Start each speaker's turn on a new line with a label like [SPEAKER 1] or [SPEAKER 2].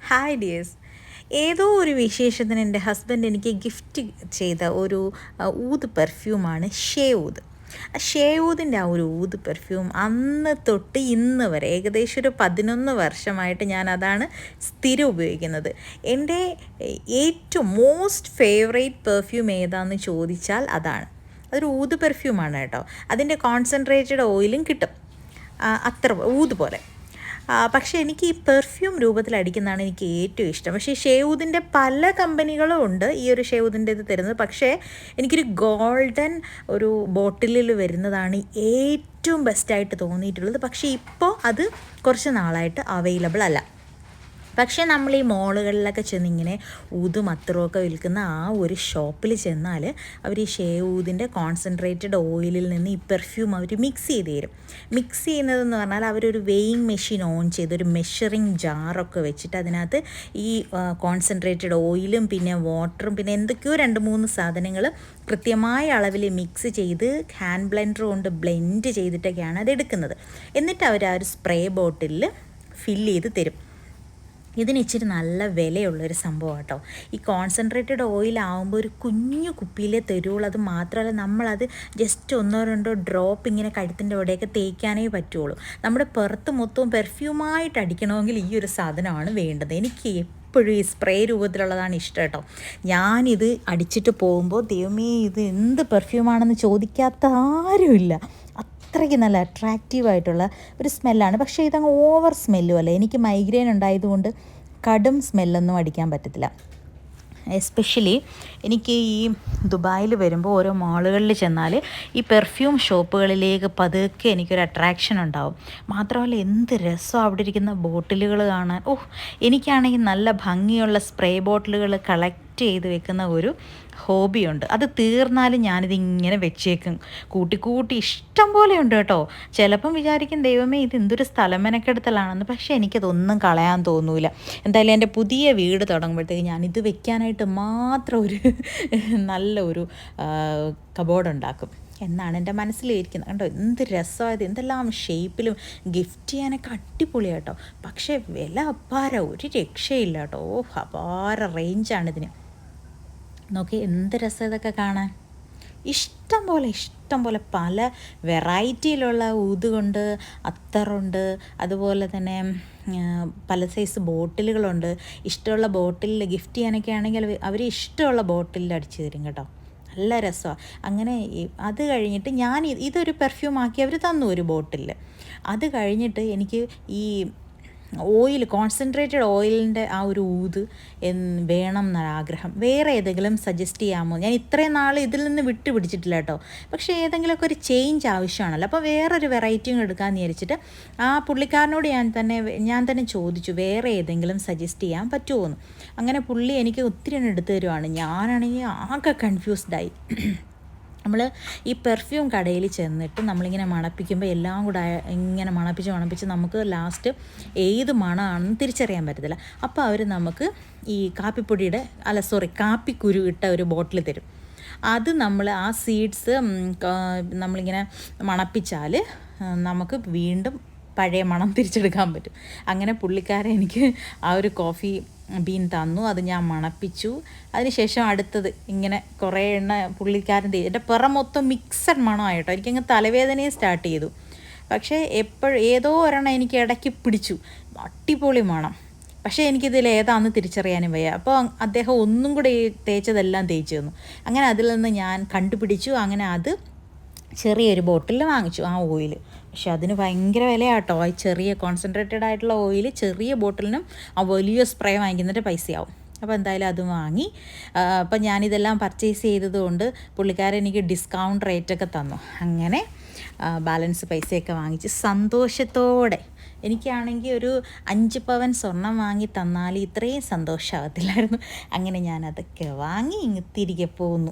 [SPEAKER 1] Hi dears. ഏതോ ഒരു വിശേഷത്തിന് എൻ്റെ ഹസ്ബൻഡ് എനിക്ക് ഗിഫ്റ്റ് ചെയ്ത ഒരു ഊത് പെർഫ്യൂമാണ് ഷേ ഊത്. ഷേ ഊതിൻ്റെ ആ ഒരു ഊത് പെർഫ്യൂം അന്ന് തൊട്ട് ഇന്ന് വരെ ഏകദേശം ഒരു 11 വർഷമായിട്ട് ഞാൻ അതാണ് സ്ഥിരം ഉപയോഗിക്കുന്നത്. എൻ്റെ ഏറ്റവും മോസ്റ്റ് ഫേവറേറ്റ് പെർഫ്യൂം ഏതാണെന്ന് ചോദിച്ചാൽ അതാണ്. അതൊരു ഊത് പെർഫ്യൂമാണ് കേട്ടോ. അതിൻ്റെ കോൺസെൻട്രേറ്റഡ് ഓയിലും കിട്ടും, അത്ര ഊത് പോലെ. പക്ഷേ എനിക്ക് ഈ പെർഫ്യൂം രൂപത്തിൽ അടിക്കുന്നതാണ് എനിക്ക് ഏറ്റവും ഇഷ്ടം. പക്ഷേ ഈ ഷേവൂദിൻ്റെ പല കമ്പനികളും ഉണ്ട് ഈ ഒരു ഷേവൂദിൻ്റെ ഇത് തരുന്നത്. പക്ഷേ എനിക്കൊരു ഗോൾഡൻ ഒരു ബോട്ടിലിൽ വരുന്നതാണ് ഏറ്റവും ബെസ്റ്റായിട്ട് തോന്നിയിട്ടുള്ളത്. പക്ഷേ ഇപ്പോൾ അത് കുറച്ച് നാളായിട്ട് അവൈലബിൾ അല്ല. പക്ഷേ നമ്മൾ ഈ മോളുകളിലൊക്കെ ചെന്നിങ്ങനെ ഊതും അത്തറുമൊക്കെ വിൽക്കുന്ന ആ ഒരു ഷോപ്പിൽ ചെന്നാൽ അവർ ഈ ഷേവൂദിൻ്റെ കോൺസെൻട്രേറ്റഡ് ഓയിലിൽ നിന്ന് ഈ പെർഫ്യൂം അവർ മിക്സ് ചെയ്ത് തരും. മിക്സ് ചെയ്യുന്നതെന്ന് പറഞ്ഞാൽ അവരൊരു വെയിങ് മെഷീൻ ഓൺ ചെയ്ത് ഒരു മെഷറിങ് ജാറൊക്കെ വെച്ചിട്ട് അതിനകത്ത് ഈ കോൺസെൻട്രേറ്റഡ് ഓയിലും പിന്നെ വാട്ടറും പിന്നെ എന്തൊക്കെയോ 2-3 സാധനങ്ങൾ കൃത്യമായ അളവിൽ മിക്സ് ചെയ്ത് ഹാൻഡ് ബ്ലെൻഡർ കൊണ്ട് ബ്ലെൻഡ് ചെയ്തിട്ടൊക്കെയാണ് അത് എടുക്കുന്നത്. എന്നിട്ട് അവർ ആ ഒരു സ്പ്രേ ബോട്ടിലിൽ ഫില്ല് ചെയ്ത് തരും. ഇതിന് ഇച്ചിരി നല്ല വിലയുള്ളൊരു സംഭവം കേട്ടോ. ഈ കോൺസെൻട്രേറ്റഡ് ഓയിലാവുമ്പോൾ ഒരു കുഞ്ഞു കുപ്പിയിലേ തരുള്ളൂ. അത് മാത്രമല്ല നമ്മളത് ജസ്റ്റ് 1-2 ഡ്രോപ്പ് ഇങ്ങനെ കഴുത്തിൻ്റെ അവിടെയൊക്കെ തേക്കാനേ പറ്റുള്ളൂ. നമ്മുടെ പുറത്ത് മൊത്തവും പെർഫ്യൂമായിട്ട് അടിക്കണമെങ്കിൽ ഈ ഒരു സാധനമാണ് വേണ്ടത്. എനിക്ക് എപ്പോഴും ഈ സ്പ്രേ രൂപത്തിലുള്ളതാണ് ഇഷ്ടം കേട്ടോ. ഞാനിത് അടിച്ചിട്ട് പോകുമ്പോൾ ദൈവമേ ഇത് എന്ത് പെർഫ്യൂമാണെന്ന് ചോദിക്കാത്ത ആരുമില്ല. അത്രയ്ക്ക് നല്ല അട്രാക്റ്റീവായിട്ടുള്ള ഒരു സ്മെല്ലാണ്. പക്ഷേ ഇതങ്ങ് ഓവർ സ്മെല്ലും അല്ല. എനിക്ക് മൈഗ്രെയിൻ ഉണ്ടായതുകൊണ്ട് കടും സ്മെല്ലൊന്നും അടിക്കാൻ പറ്റത്തില്ല. എസ്പെഷ്യലി എനിക്ക് ഈ ദുബായിൽ വരുമ്പോൾ ഓരോ മാളുകളിൽ ചെന്നാൽ ഈ പെർഫ്യൂം ഷോപ്പുകളിലേക്ക് പതുക്കെ എനിക്കൊരു അട്രാക്ഷൻ ഉണ്ടാവും. മാത്രമല്ല എന്ത് രസം അവിടെ ഇരിക്കുന്ന ബോട്ടിലുകൾ കാണാൻ. എനിക്കാണെങ്കിൽ നല്ല ഭംഗിയുള്ള സ്പ്രേ ബോട്ടിലുകൾ കളക്ട് ചെയ്ത് വെക്കുന്ന ഒരു ഹോബിയുണ്ട്. അത് തീർന്നാലും ഞാനിതിങ്ങനെ വെച്ചേക്കും, കൂട്ടി ഇഷ്ടം പോലെ ഉണ്ട് കേട്ടോ. ചിലപ്പം വിചാരിക്കും ദൈവമേ ഇത് എന്തൊരു സ്ഥലം മെനക്കെടുത്തലാണെന്ന്. പക്ഷേ എനിക്കതൊന്നും കളയാൻ തോന്നൂല. എന്തായാലും എൻ്റെ പുതിയ വീട് തുടങ്ങുമ്പോഴത്തേക്ക് ഞാനിത് വെക്കാനായിട്ട് മാത്രം ഒരു നല്ലൊരു കബോർഡ് ഉണ്ടാക്കും എന്നാണ് എൻ്റെ മനസ്സിലിരിക്കുന്നത്. കണ്ടോ എന്ത് രസമായത്, എന്തെല്ലാം ഷേപ്പിലും ഗിഫ്റ്റ് ചെയ്യാനൊക്കെ അടിപൊളിയാണ് കേട്ടോ. പക്ഷേ വില അപാര, ഒരു രക്ഷയില്ല കേട്ടോ. അപാര റേഞ്ചാണിതിന്. നോക്കി എന്ത് രസം ഇതൊക്കെ കാണാൻ. ഇഷ്ടം പോലെ പല വെറൈറ്റിയിലുള്ള ഊതുകൊണ്ട്, അത്തറുണ്ട്, അതുപോലെ തന്നെ പല സൈസ് ബോട്ടിലുകളുണ്ട്. ഇഷ്ടമുള്ള ബോട്ടിലിൽ ഗിഫ്റ്റ് ചെയ്യാനൊക്കെ ആണെങ്കിൽ അവർ ഇഷ്ടമുള്ള ബോട്ടിലിൽ അടിച്ചു തരും കേട്ടോ. നല്ല രസമാണ്. അങ്ങനെ അത് കഴിഞ്ഞിട്ട് ഞാൻ ഇതൊരു പെർഫ്യൂമാക്കി അവർ തന്നു ഒരു ബോട്ടിൽ. അത് കഴിഞ്ഞിട്ട് എനിക്ക് ഈ ഓയിൽ, കോൺസെൻട്രേറ്റഡ് ഓയിലിൻ്റെ ആ ഒരു ഊത് വേണം എന്നൊരാഗ്രഹം. വേറെ ഏതെങ്കിലും സജസ്റ്റ് ചെയ്യാമോ? ഞാൻ ഇത്രയും നാൾ ഇതിൽ നിന്ന് വിട്ടു പിടിച്ചിട്ടില്ല കേട്ടോ. പക്ഷേ ഏതെങ്കിലുമൊക്കെ ഒരു ചേഞ്ച് ആവശ്യമാണല്ലോ. അപ്പോൾ വേറൊരു വെറൈറ്റിയും എടുക്കാമെന്ന് വിചാരിച്ചിട്ട് ആ പുള്ളിക്കാരനോട് ഞാൻ തന്നെ ചോദിച്ചു വേറെ ഏതെങ്കിലും സജസ്റ്റ് ചെയ്യാൻ പറ്റുമോ എന്ന്. അങ്ങനെ പുള്ളി എനിക്ക് ഒത്തിരി എടുത്തു തരുവാണ്. ഞാനാണെങ്കിൽ ആകെ കൺഫ്യൂസ്ഡായി. നമ്മൾ ഈ പെർഫ്യൂം കടയിൽ ചെന്നിട്ട് നമ്മളിങ്ങനെ മണപ്പിക്കുമ്പോൾ എല്ലാം കൂടെ ഇങ്ങനെ മണപ്പിച്ച് നമുക്ക് ലാസ്റ്റ് ഏത് മണമാണെന്ന് തിരിച്ചറിയാൻ പറ്റത്തില്ല. അപ്പോൾ അവർ നമുക്ക് ഈ കാപ്പിക്കുരു ഇട്ട ഒരു ബോട്ടിൽ തരും. അത് നമ്മൾ ആ സീഡ്സ് നമ്മളിങ്ങനെ മണപ്പിച്ചാൽ നമുക്ക് വീണ്ടും പഴയ മണം തിരിച്ചെടുക്കാൻ പറ്റും. അങ്ങനെ പുള്ളിക്കാരൻ എനിക്ക് ആ ഒരു കോഫി ബീൻ തന്നു. അത് ഞാൻ മണപ്പിച്ചു. അതിനുശേഷം അടുത്തത് ഇങ്ങനെ കുറേ എണ്ണ പുള്ളിക്കാരൻ എൻ്റെ പുറം മൊത്തം മിക്സഡ് മണമായിട്ടോ. എനിക്കങ്ങ് തലവേദനയെ സ്റ്റാർട്ട് ചെയ്തു. പക്ഷേ ഏതോ ഒരെണ്ണം എനിക്ക് ഇടയ്ക്ക് പിടിച്ചു, അടിപൊളി മണം. പക്ഷേ എനിക്കിതിൽ ഏതാണെന്ന് തിരിച്ചറിയാനും വയ്യ. അപ്പോൾ അദ്ദേഹം ഒന്നും കൂടെ തേച്ചതെല്ലാം തേച്ച് തന്നു. അങ്ങനെ അതിൽ നിന്ന് ഞാൻ കണ്ടുപിടിച്ചു. അങ്ങനെ അത് ചെറിയൊരു ബോട്ടിൽ വാങ്ങിച്ചു ആ ഓയിൽ. പക്ഷെ അതിന് ഭയങ്കര വിലയാട്ടോ. ആ ചെറിയ കോൺസെൻട്രേറ്റഡ് ആയിട്ടുള്ള ഓയിൽ ചെറിയ ബോട്ടിലിനും ആ വലിയ സ്പ്രേ വാങ്ങിക്കുന്നതിൻ്റെ പൈസയാവും. അപ്പോൾ എന്തായാലും അത് വാങ്ങി. അപ്പം ഞാനിതെല്ലാം പർച്ചേസ് ചെയ്തതുകൊണ്ട് പുള്ളിക്കാരൻ എനിക്ക് ഡിസ്കൗണ്ട് റേറ്റൊക്കെ തന്നു. അങ്ങനെ ബാലൻസ് പൈസയൊക്കെ വാങ്ങിച്ച് സന്തോഷത്തോടെ, എനിക്കാണെങ്കിൽ ഒരു 5 പവൻ സ്വർണം വാങ്ങി തന്നാൽ ഇത്രയും സന്തോഷമാകത്തില്ലായിരുന്നു. അങ്ങനെ ഞാനതൊക്കെ വാങ്ങി തിരികെ പോന്നു.